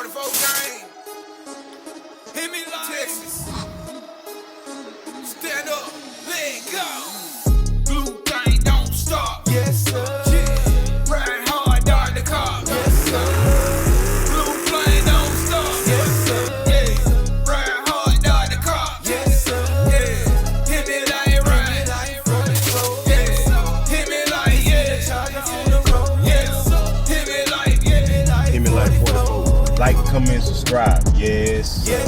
44 gang. Hemi Texas. Stand up, let go. Blue gang don't stop. Yes, sir. Yeah. Ride hard, dart the car. Yes, sir. Blue flame don't stop. Yes, sir. Yeah. Ride hard, dart the car. Yes, sir. Yeah. Hemi like ride. Yeah. Hemi like yeah. Hemi like 44. Like, comment, and subscribe. Yes. Yes.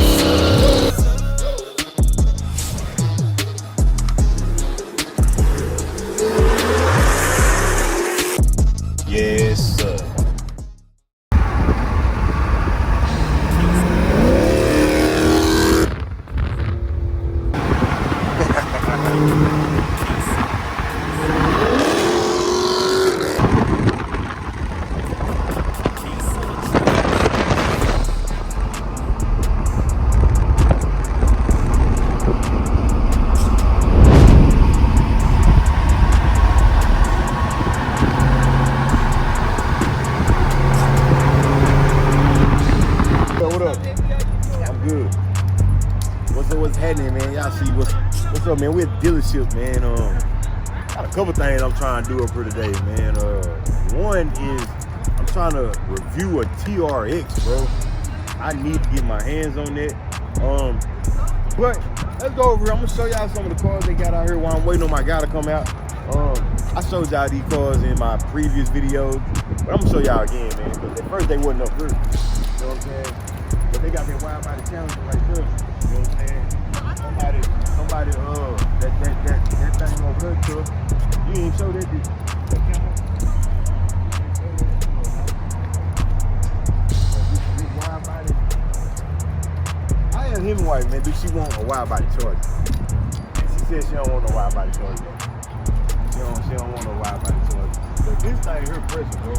Yes, sir. What's happening, man? Y'all see what's up, man? We're at the dealership, man. Got a couple things I'm trying to do up here today, man. One is I'm trying to review a TRX, bro. I need to get my hands on that. But let's go over here. I'm gonna show y'all some of the cars they got out here while I'm waiting on my guy to come out. I showed y'all these cars in my previous videos, but I'm gonna show y'all again, man. Because at first they wasn't up here. You know what I'm saying? But they got that wide body challenge right there. You know what I'm saying? Somebody, that thing over there, too. You ain't show that, did you? That camera? This wide body. I am Hemiwife, man. Do she want a wide body Charger? And she said she don't want no wide body Charger. She don't want no wide body Charger. But this thing here pressure, bro.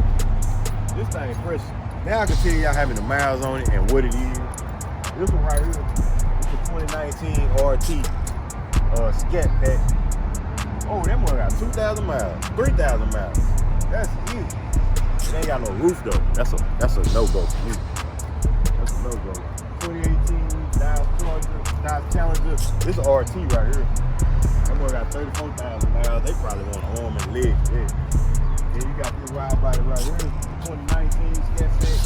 This thing pressure. Now I can tell y'all having the miles on it and what it is. This one right here. 2019 RT Scat Pack. Oh, that one got 2,000 miles, 3,000 miles. That's easy. It ain't got no roof though. That's a no-go for me. That's a no-go. 2018 Dodge Challenger. This is RT right here. That one got 34,000 miles. They probably want an arm and leg. Yeah. Then you got this wide body right here. 2019 Scat Pack,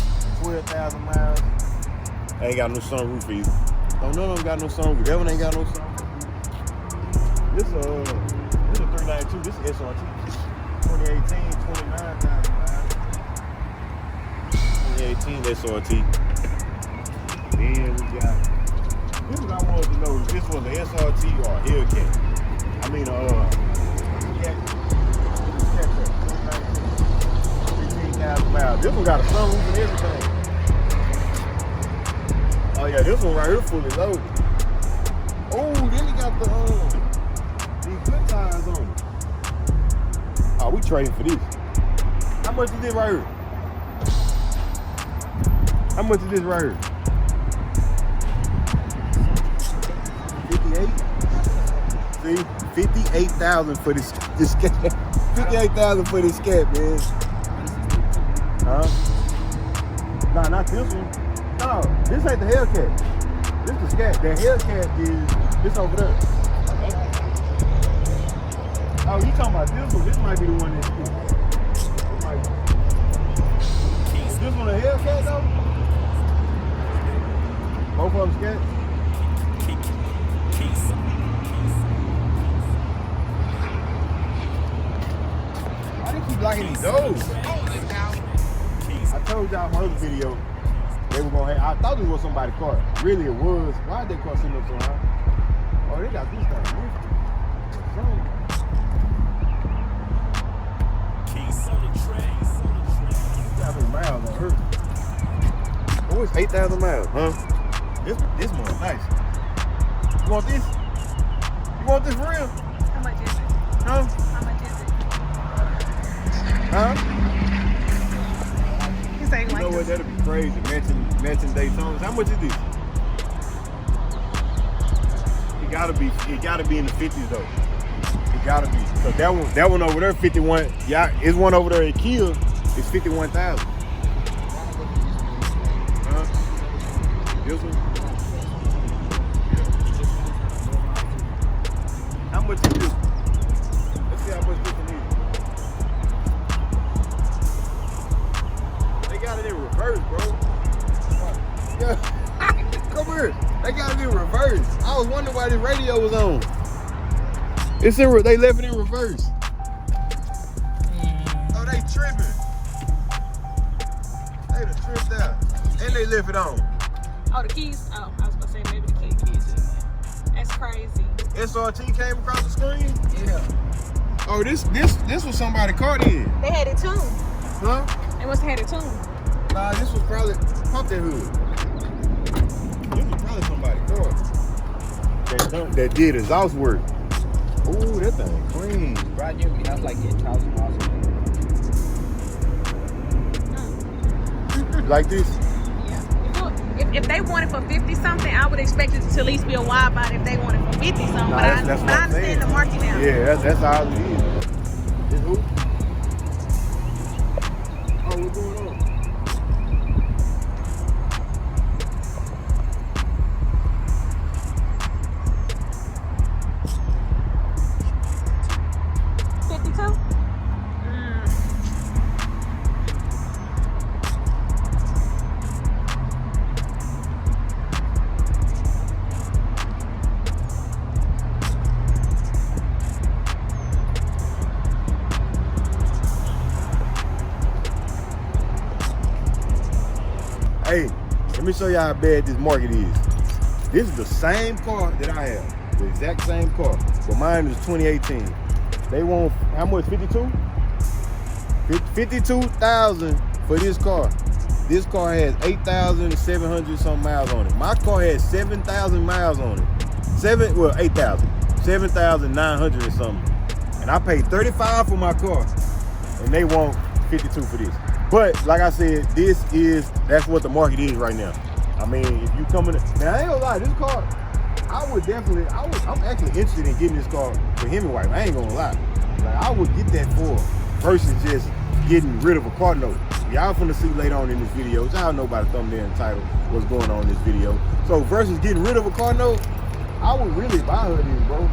12,000 miles. Ain't got no sunroof either. Oh, none of them got no sunroof. That one ain't got no sunroof. This is a 392. This is SRT. 2018, 29,000 miles. 2018 SRT. Then we got. This is what I wanted to know. If this was an SRT or a Hellcat. I mean, Cat. 15,000 miles. This one got a sunroof and everything. Oh yeah, this one right here fully loaded. Oh, then we got these good tires on it. Oh, we trading for this. How much is this right here? How much is this right here? 58. See, 58,000 for this Scat. 58,000 for this Scat, man. Huh? Nah, not this one. No, this ain't the Hellcat. This is the Scat. The Hellcat is this over there. Oh, you talking about this one? This might be the one that's here. Is this one a Hellcat though? Both of them Scat? Why do you keep locking these doors? I told y'all in my other video. They were gonna have, I thought it was somebody's car. Really it was. Why did they car sitting up so high? Oh, they got this thing. Got those miles on her. Oh, it's 8,000 miles, huh? This one's nice. You want this? You want this for real? How much is it? Huh? How much is it? Huh? You know what? That'll be crazy. Matching Daytonas. How much is this? It gotta be in the 50s though. It gotta be. So that one over there, 51. Yeah, it's one over there at Kia. It's 51,000. Huh? This one? How much is this? Let's see how much this one is. They got it in reverse, bro. Yeah. Come here. They got it in reverse. I was wondering why this radio was on. It's in. They left it in reverse. Oh, they tripping. They done tripped out. And they left it on. Oh, the keys? Oh, I was gonna say maybe the keys. That's crazy. SRT came across the screen? Yeah. Oh, this was somebody caught in. They had it tuned. Huh? They must have had it tuned. Nah, this was probably pump that hood. This was probably somebody caught. That did exhaust work. Ooh, that thing clean. Brand new, that's like 8,000 miles. Like this? Yeah. If they want it for 50 something, I would expect it to at least be a wide body if they want it for 50 something. Nah, But I understand the market now. Yeah, that's all it is. This who? Oh, what's going on? Hey, let me show you how bad this market is. This is the same car that I have, the exact same car, but mine is 2018. They want, how much, 52? 52,000 for this car. This car has 8,700 some miles on it. My car has 7,000 miles on it. 8,000, 7,900 or something. And I paid 35 for my car, and they want 52 for this. But like I said, that's what the market is right now. I mean, if you come in, now I ain't gonna lie, this car, I'm actually interested in getting this car for Hemiwife. I ain't gonna lie. Like, I would get that for versus just getting rid of a car note. Y'all finna see later on in this video, y'all know by the thumbnail and title what's going on in this video. So versus getting rid of a car note, I would really buy her this, bro.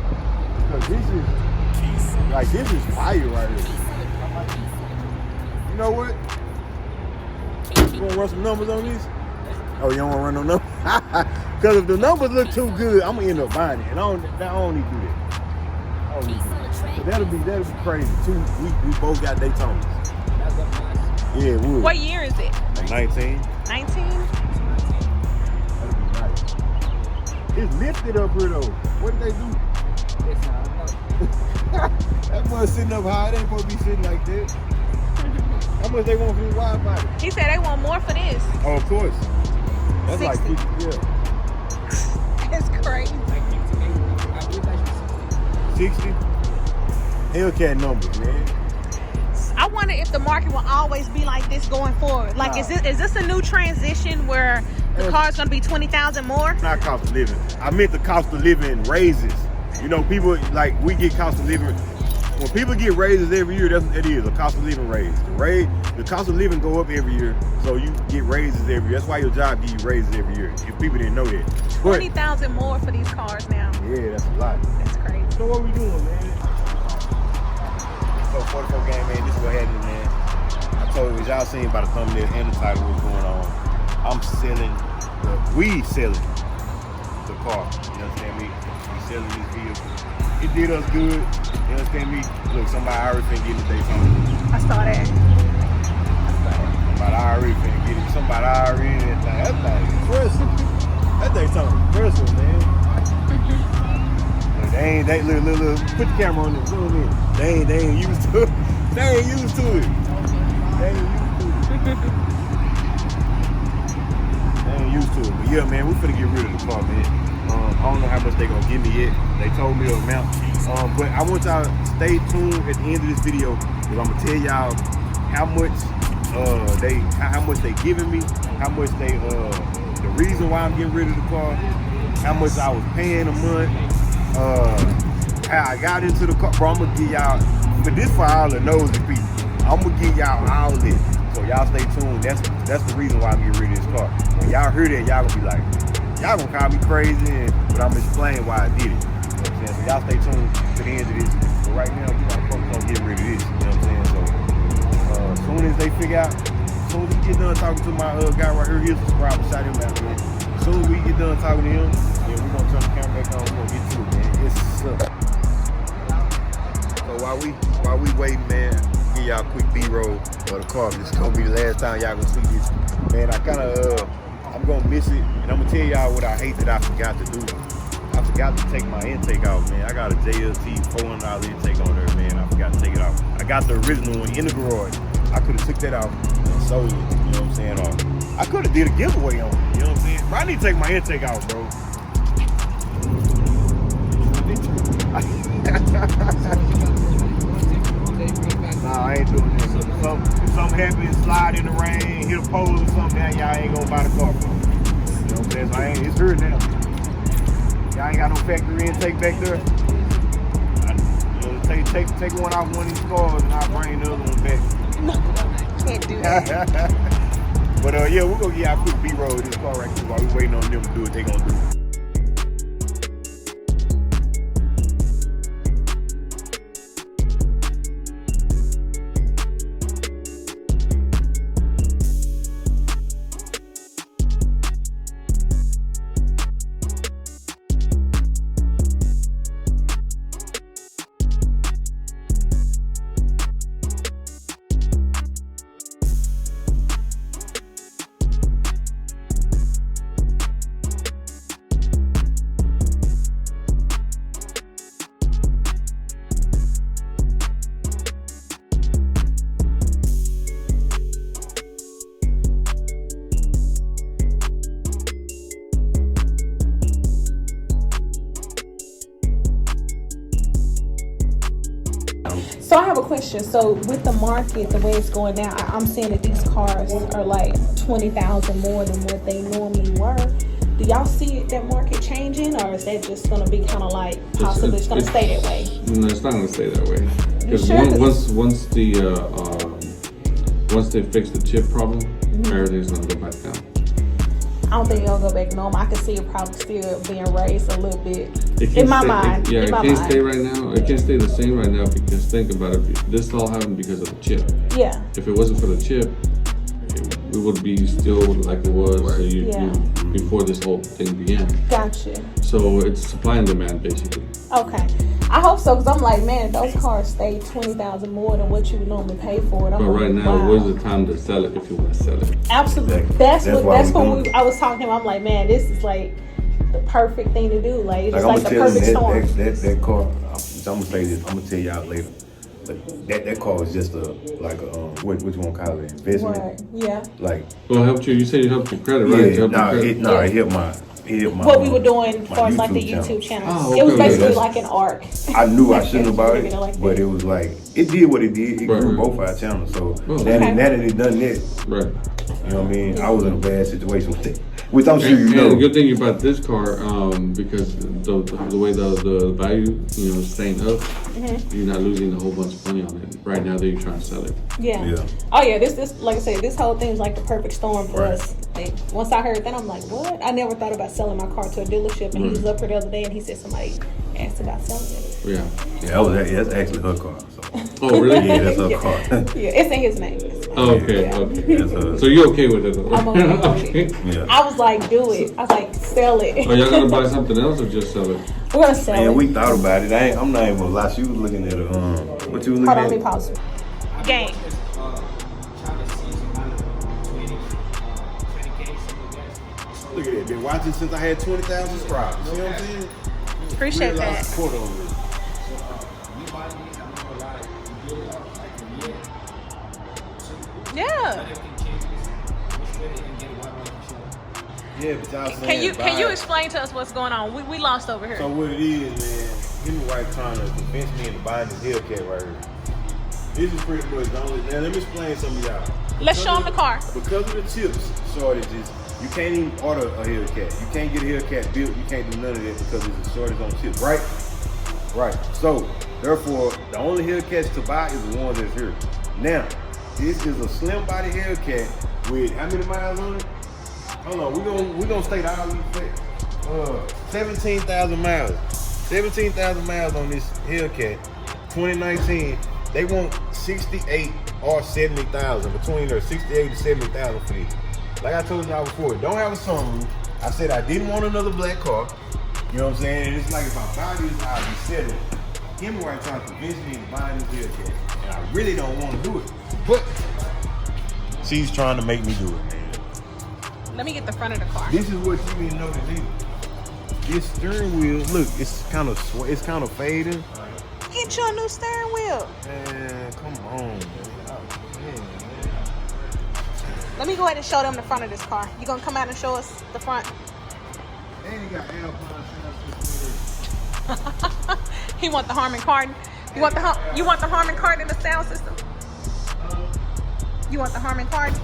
Because this is fire right here. You know what? You wanna run some numbers on these? Oh, you don't wanna run no numbers? Because if the numbers look too good, I'm gonna end up buying it. And I don't need to do that. I don't need to do that. But that'll be crazy. We both got Daytonas. Yeah, it would. What year is it? Like 19. 19? That'll be nice. It's lifted up here though. What did they do? That boy sitting up high. They ain't supposed to be sitting like that. How much they want for this wide body? He said they want more for this. Oh, of course. That's 60. like 50, yeah. That's crazy. 60? Hellcat numbers, man. I wonder if the market will always be like this going forward. Like, is this a new transition where the car's gonna be 20,000 more? Not cost of living. I meant the cost of living raises. You know, people, like, we get cost of living. When people get raises every year, that's what it is, a cost of living raise. The cost of living go up every year, so you get raises every year. That's why your job gives you raises every year, if people didn't know that. 20,000 more for these cars now. Yeah, that's a lot. That's crazy. So what we doing, man? So 44 game, man, this is what happened, man. I told you, as y'all seen by the thumbnail and the title what's going on. We selling the car. You understand me? We selling this vehicle. It did us good. You understand me? Look, somebody already finna get the Daytona. I saw that. Somebody already finna get it. Somebody already in that thing. That thing is impressive. That Daytona impressive, man. Look, look. Put the camera on this. Zoom in. They ain't used to it. They ain't used to it. But yeah, man, we finna get rid of the car, man. I don't know how much they gonna give me yet. They told me the amount. But I want y'all to stay tuned at the end of this video because I'm gonna tell y'all how much they giving me, how much the reason why I'm getting rid of the car, how much I was paying a month, how I got into the car. Bro, I'm gonna give y'all, but this for all the nosy people. I'm gonna give y'all all this. So y'all stay tuned. That's the reason why I'm getting rid of this car. When y'all hear that, y'all gonna be like, y'all gonna call me crazy, but I'm explaining why I did it. You know what I'm saying? So y'all stay tuned to the end of this. But right now, we gotta focus on getting rid of this. You know what I'm saying? So as soon as they figure out, as soon as we get done talking to my guy right here, he'll subscribe and shout him out, man. As soon as we get done talking to him, then we're gonna turn the camera back on. We're gonna get to it, man. It's up. So while we waiting, man, give y'all a quick B-roll of the car. This is gonna be the last time y'all gonna see this. Man, I'm gonna miss it, and I'm gonna tell y'all what I hate that I forgot to do. I forgot to take my intake off, man. I got a JLT $400 intake on there, man. I forgot to take it off. I got the original one in the garage. I could have took that off and sold it, you know what I'm saying? Or I could have did a giveaway on it, you know what I'm saying? But I need to take my intake off, bro. Nah, I ain't doing that. If something happens, slide in the rain, hit a pole or something, now y'all ain't gonna buy the car from me. You know what I'm saying? So it's here now. Y'all ain't got no factory intake back there. Take one off one of these cars and I'll bring the other one back. No, can't do that. But yeah, we're gonna get y'all a quick B-roll of this car right here while we waiting on them to do what they gonna do. So I have a question. So with the market, the way it's going now, I'm seeing that these cars are like 20,000 more than what they normally were. Do y'all see that market changing, or is that just going to be kind of like possibly it's going to stay that way? No, it's not going to stay that way. Because sure? once they fix the chip problem, everything's going to go back down. I don't think it'll go back normal. I can see it probably still being raised a little bit in my mind. It can't stay right now. It can't stay the same right now because think about it. This all happened because of the chip. Yeah. If it wasn't for the chip, it would be still like it was before this whole thing began. Gotcha. So it's supply and demand basically. Okay. I hope so, because I'm like, man, if those cars stay 20,000 more than what you would normally pay for it. But right now, where's the time to sell it if you want to sell it? Absolutely. Exactly. That's what I was talking to him. I'm like, man, this is like the perfect thing to do. Like, it's like the perfect storm. That car, I'm gonna say this. I'm gonna tell y'all later. But that car is just what you want to call it? Investment. Right. Yeah. Like. Well, it helped you. You said it helped your credit, right? Yeah. It helped my. What we were doing as far as like the YouTube channel. Oh, it was basically like an arc. I knew I shouldn't about it, but it was like, it did what it did. It grew both our channels. So now that it done that, right. You know what I mean? I was in a bad situation with it. Which I'm sure you know. The good thing about this car, because the way the value, is staying up, you're not losing a whole bunch of money on it. Right now that you're trying to sell it. Yeah. Oh yeah, this like I said, this whole thing is like the perfect storm for us. Like, once I heard that, I'm like, what? I never thought about selling my car to a dealership, and he was up here the other day, and he said somebody asked about selling it. Yeah. That's actually her car. So. Oh really? Yeah, that's her car. Yeah, it's in his name. Okay. So you're okay with it? I'm okay with it. Yeah. I was like, do it. I was like, sell it. Are y'all gonna buy something else or just sell it? We're gonna sell it. Yeah, we thought about it. I'm not even gonna lie. She was looking at what you was looking Hold at? on, let me pause. Game. Look at that. Been watching since I had 20,000 subscribers. You know what I'm saying? Appreciate that. Support on this. Yeah. Yeah, but y'all saying Can you explain to us what's going on? We lost over here. So what it is, man, Hemiwife trying to convince me into buying this Hellcat right here. This is pretty much the only. Now let me explain some of y'all. Let's show them the car. Because of the chips shortages, you can't even order a Hellcat. You can't get a Hellcat built. You can't do none of that because there's a shortage on chips, right? Right. So therefore, the only Hellcats to buy is the ones that's here. Now, This is a slim body Hellcat with how many miles on it? Hold on, we gonna state all these facts. 17,000 miles. 17,000 miles on this Hellcat. 2019. They want 68 or 70,000, between their 68 to 70,000 for this. Like I told y'all before, it don't have a sunroof. I said I didn't want another black car. You know what I'm saying? And it's like if I buy this, I'll be settling. Hemiwife trying to convince me to buy this Hellcat, and I really don't want to do it. But she's trying to make me do it, man. Let me get the front of the car. This is what you didn't know to do. This steering wheel, look, it's kind of fading. Get you a new steering wheel. Man, come on, man. Let me go ahead and show them the front of this car. You gonna come out and show us the front? And you got Alpine. He want the Harman Kardon. You want the Harman Kardon in the sound system? You want the Harman Kardon?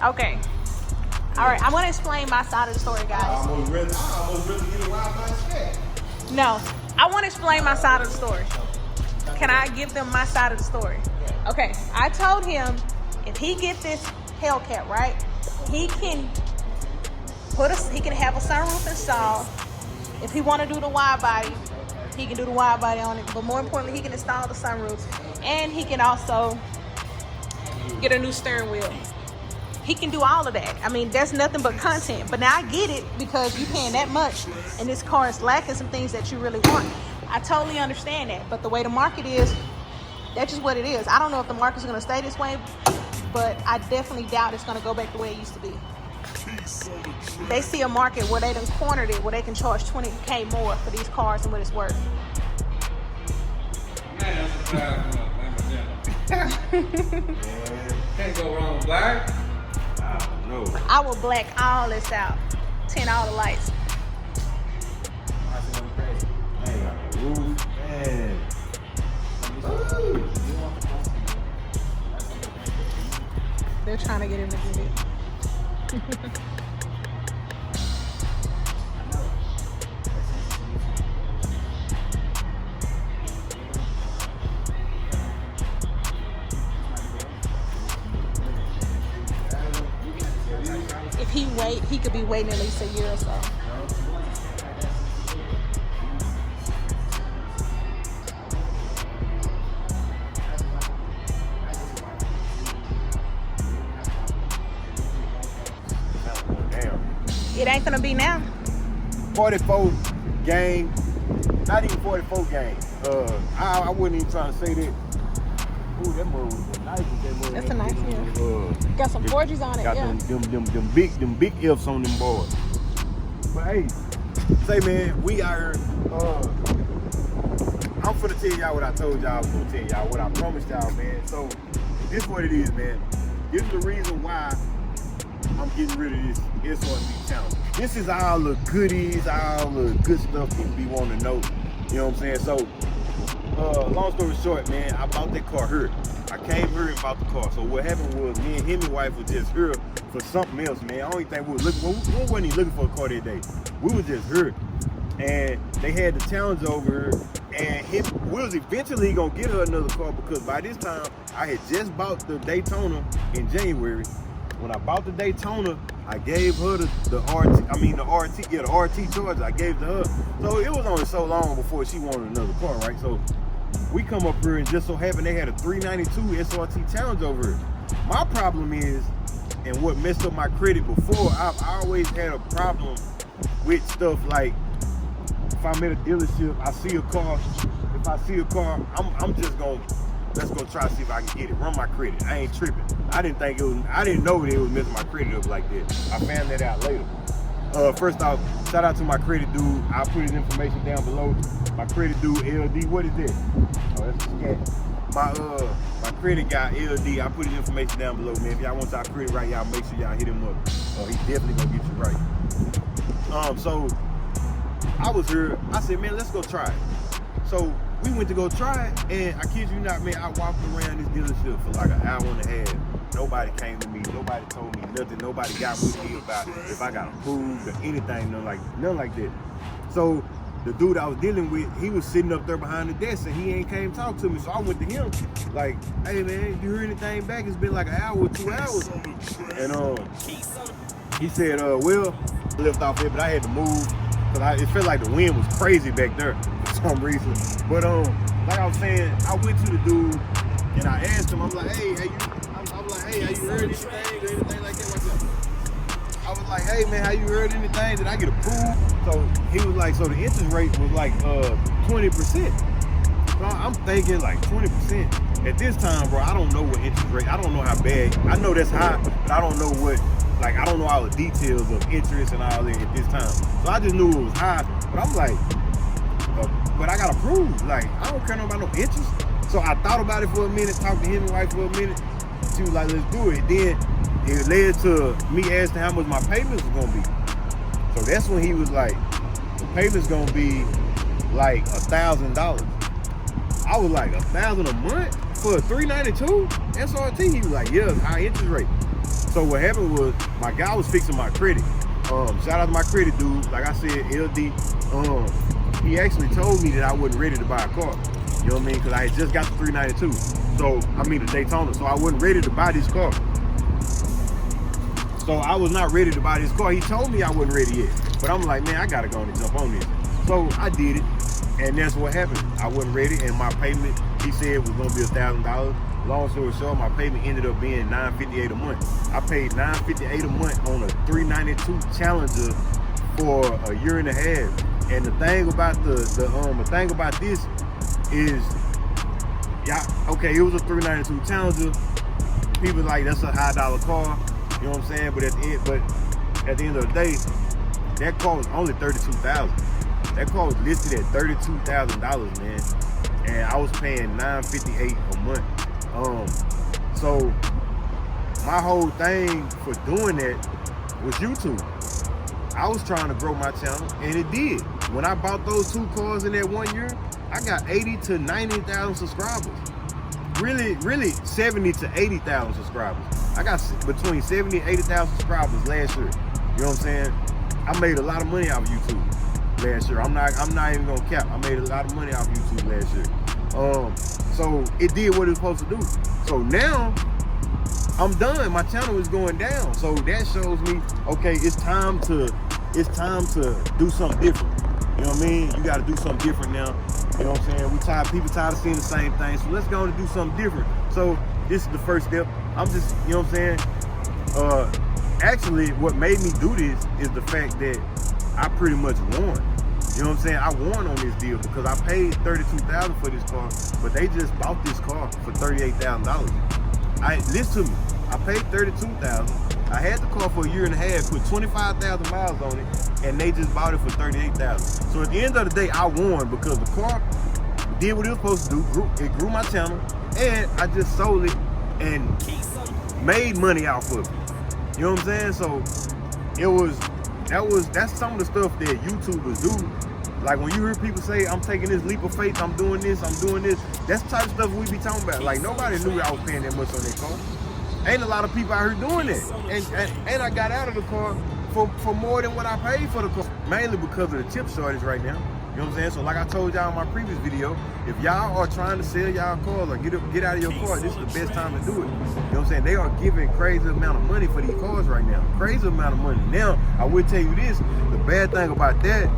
Okay. All right, I'm gonna explain my side of the story, guys. I almost really get a Wi-Fi check. No, I want to explain my side of the story. Can I give them my side of the story? Okay, I told him if he gets this Hellcat, right, he can have a sunroof installed. If he want to do the wide body, he can do the wide body on it. But more importantly, he can install the sunroof, and he can also get a new steering wheel. He can do all of that. I mean, that's nothing but content. But now I get it because you're paying that much and this car is lacking some things that you really want. I totally understand that. But the way the market is, that's just what it is. I don't know if the market's going to stay this way, but I definitely doubt it's going to go back the way it used to be. They see a market where they done cornered it, where they can charge $20K more for these cars than what it's worth. Man, that's a bad one. Can't go wrong with black. No. I will black all this out. Tint all the lights. Man. They're trying to get him to get it. If he wait, he could be waiting at least a year or so. It ain't gonna be now. 44 game, not even 44 game. I wasn't even trying to say that. Ooh, that mug was nice. That's a nice one. Got some forges on it, got yeah. them big ifs on them boards. But hey, say man, we out here. I'm finna tell y'all what I told y'all I was gonna tell y'all, what I promised y'all, man. So this is what it is, man. This is the reason why I'm getting rid of this SRT channel. This is all the goodies, all the good stuff people be wanting to know. You know what I'm saying? So, long story short, man, I bought that car here. I came here and bought the car. So what happened was me and Hemiwife was just here for something else, man. I don't even think we were looking for, we wasn't even looking for a car that day. We was just here. And they had the challenge over here. And we was eventually gonna get her another car because by this time, I had just bought the Daytona in January. When I bought the Daytona, I gave her the RT Charger. I gave to her. So it was only so long before she wanted another car, right? So we come up here and just so happened they had a 392 SRT Challenge over here. My problem is, and what messed up my credit before, I've always had a problem with stuff like if I'm at a dealership, I see a car. If I see a car, I'm just gonna, let's go try to see if I can get it. Run my credit. I ain't tripping. I didn't know it was messing my credit up like that. I found that out later. First off, shout out to my credit dude. I'll put his information down below. My credit dude, LD, what is that? Oh, that's a scat. My credit guy, LD, I put his information down below, man. If y'all want y'all credit right, y'all make sure y'all hit him up. He definitely gonna get you right. So I was here, I said, man, let's go try it. So we went to go try it, and I kid you not, man, I walked around this dealership for like an hour and a half. Nobody came to me, nobody told me nothing, nobody got with me about if I got approved or anything, nothing like that. So the dude I was dealing with, he was sitting up there behind the desk and he ain't came talk to me. So I went to him like, hey man, you heard anything back? It's been like an hour or 2 hours. And he said, well, I left off here, but I had to move because it felt like the wind was crazy back there for some reason. But like I was saying, I went to the dude and I asked him, I'm like, hey, have you heard anything or anything like that? I was like, hey man, have you heard anything? Did I get approved? So he was like, so the interest rate was like 20%. So I'm thinking like 20%. At this time, bro, I don't know what interest rate, I don't know how bad. I know that's high, but I don't know what, like I don't know all the details of interest and all that at this time. So I just knew it was high, but I'm like, but I got approved. Like, I don't care about no interest. So I thought about it for a minute, talked to Hemiwife for a minute. She was like, let's do it. Then it led to me asking how much my payments was gonna be. So that's when he was like, the payment's gonna be like $1,000. I was like, $1,000 a month for a $392 SRT? He was like, yeah, it's high interest rate. So what happened was my guy was fixing my credit. Shout out to my credit dude. Like I said, LD. He actually told me that I wasn't ready to buy a car. You know what I mean? Because I had just got the 392. So, I mean the Daytona. So I wasn't ready to buy this car. So I was not ready to buy this car. He told me I wasn't ready yet. But I'm like, man, I gotta go and jump on this. So I did it. And that's what happened. I wasn't ready and my payment, he said, was gonna be $1,000. Long story short, my payment ended up being $958 a month. I paid $958 a month on a 392 Challenger for a year and a half. And the thing about the thing about this is, yeah, okay, it was a 392 Challenger. People like that's a high dollar car, you know what I'm saying? But at the end of the day, that car was only $32,000. That car was listed at $32,000, man, and I was paying $958 a month. So my whole thing for doing that was YouTube. I was trying to grow my channel, and it did. When I bought those two cars in that 1 year, I got 80 to 90,000 subscribers. Really 70 to 80,000 subscribers. I got between 70 and 80,000 subscribers last year. You know what I'm saying? I made a lot of money off of YouTube last year. I'm not even gonna cap. I made a lot of money off YouTube last year. So it did what it was supposed to do. So now I'm done. My channel is going down. So that shows me, okay, it's time to do something different. You know what I mean? You got to do something different now. You know what I'm saying? People tired of seeing the same thing. So let's go and do something different. So this is the first step. I'm just, you know what I'm saying? Actually, what made me do this is the fact that I pretty much won. You know what I'm saying? I won on this deal because I paid $32,000 for this car, but they just bought this car for $38,000. Listen to me. I paid $32,000. I had the car for a year and a half, put 25,000 miles on it, and they just bought it for $38,000. So at the end of the day, I won because the car did what it was supposed to do. It grew my channel, and I just sold it and made money off of it. You know what I'm saying? So that's some of the stuff that YouTubers do. Like when you hear people say, I'm taking this leap of faith, I'm doing this, that's the type of stuff we be talking about. Like nobody knew I was paying that much on that car. Ain't a lot of people out here doing that. And I got out of the car for more than what I paid for the car. Mainly because of the chip shortage right now. You know what I'm saying? So like I told y'all in my previous video, if y'all are trying to sell y'all cars or get out of your car, this is the best time to do it. You know what I'm saying? They are giving crazy amount of money for these cars right now. Crazy amount of money. Now, I will tell you this, the bad thing about that,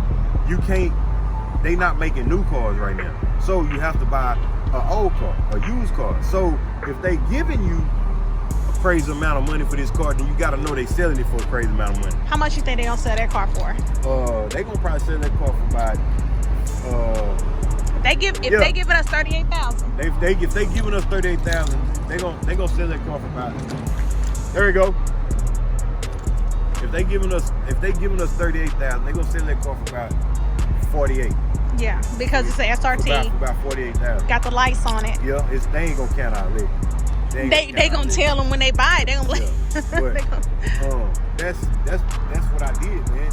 they not making new cars right now. So you have to buy an old car, a used car. So if they giving you a crazy amount of money for this car, then you gotta know they selling it for a crazy amount of money. How much you think they gonna sell that car for? They gonna probably sell that car for about they giving us $38,000. If they giving us $38,000, they gonna sell that car for about. There we go. If they giving us $38,000, they gonna sell that car for about 48. Yeah, because it's an SRT. For about $48,000. Got the lights on it. Yeah, they ain't gonna count out later. They gonna tell them when they buy it. They gonna that's what I did, man.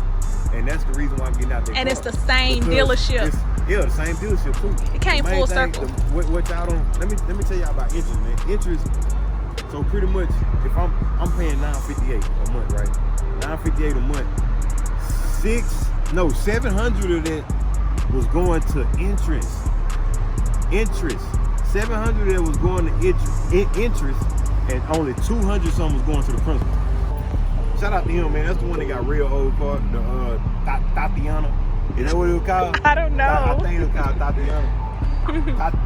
And that's the reason why I'm getting out there. And it's the same dealership. The same dealership too. It came full circle. What y'all don't let me tell y'all about interest, man. Interest. So pretty much, if I'm paying $958 a month, right? $958 a month. $700 of that was going to interest. 700 of it was going to interest, and only 200 something was going to the principal. Shout out to him, man. That's the one that got real old car, the Tatiana. Is that what it was called? I don't know. I think it was called Tatiana.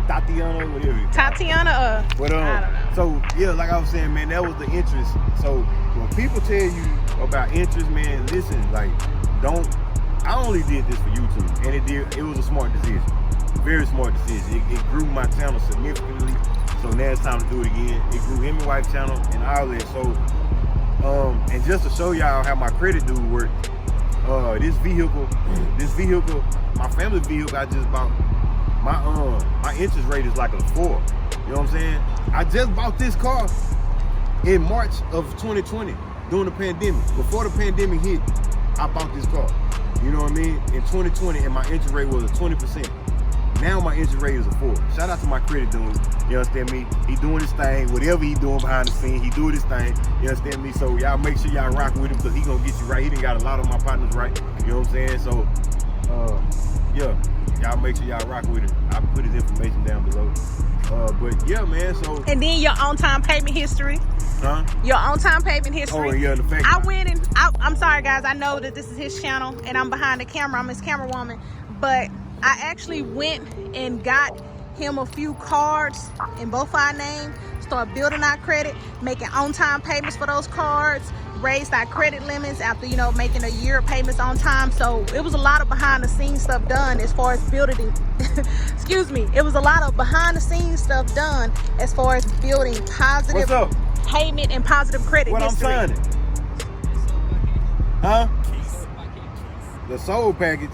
Tatiana, whatever. Tatiana, But I don't know. so yeah, like I was saying, man, that was the interest. So when people tell you about interest, man, listen, like, don't. I only did this for YouTube, and it was a smart decision, very smart decision. It grew my channel significantly, so now it's time to do it again. It grew Hemiwife channel and all that. So, and just to show y'all how my credit dude worked, this vehicle, my family vehicle, I just bought. My interest rate is like a 4. You know what I'm saying? I just bought this car in March of 2020 during the pandemic. Before the pandemic hit, I bought this car. You know what I mean? In 2020, and my interest rate was a 20%. Now my interest rate is a 4. Shout out to my credit dude. You understand me? He doing his thing. Whatever he doing behind the scene, he doing his thing. You understand me? So y'all make sure y'all rock with him, because he gonna get you right. He done got a lot of my partners right. You know what I'm saying? So, yeah. Y'all make sure y'all rock with it. I'll put his information down below. But yeah, man, so. And then your on-time payment history. Huh? Your on-time payment history. Oh, yeah, the fact. I went and, I'm sorry guys, I know that this is his channel and I'm behind the camera, I'm his camera woman. But I actually went and got him a few cards in both our names, start building our credit, making on-time payments for those cards, raised our credit limits after, you know, making a year of payments on time. So it was a lot of behind the scenes stuff done as far as building excuse me, it was a lot of behind the scenes stuff done as far as building positive payment and positive credit history. I'm signing? Huh? The soul package.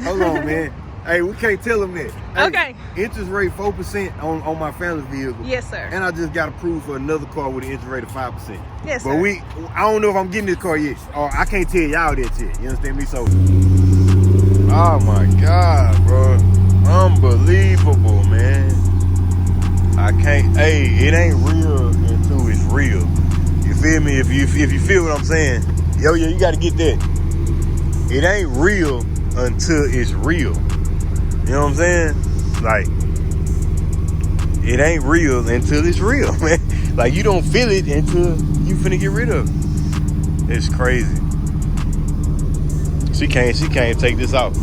Hold on, man. Hey, we can't tell them that. Hey, okay. Interest rate 4% on my family vehicle. Yes, sir. And I just got approved for another car with an interest rate of 5%. Yes, but sir. I don't know if I'm getting this car yet, or I can't tell y'all that yet. You understand me? So, oh my God, bro, unbelievable, man. I can't. Hey, it ain't real until it's real. You feel me? If you feel what I'm saying, yo, you got to get that. It ain't real until it's real. You know what I'm saying? Like, it ain't real until it's real, man. Like, you don't feel it until you finna get rid of it. It's crazy. She can't take this out.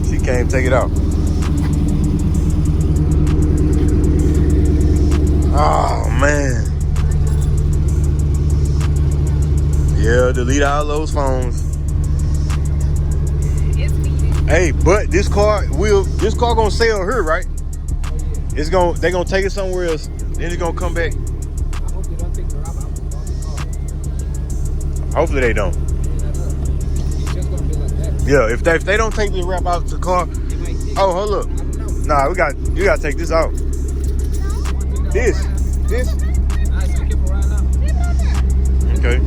She can't take it out. Oh, man. Yeah, delete all those phones. Hey, but this car gonna sell here, right? They gonna take it somewhere else. Then it's gonna come back. I hope they don't take the wrap out. Hopefully they don't. It's just gonna be like that. Yeah, if they don't take the wrap out the car. Oh, hold up. Nah, you gotta take this out. This. Nice, I keep it right now. Okay.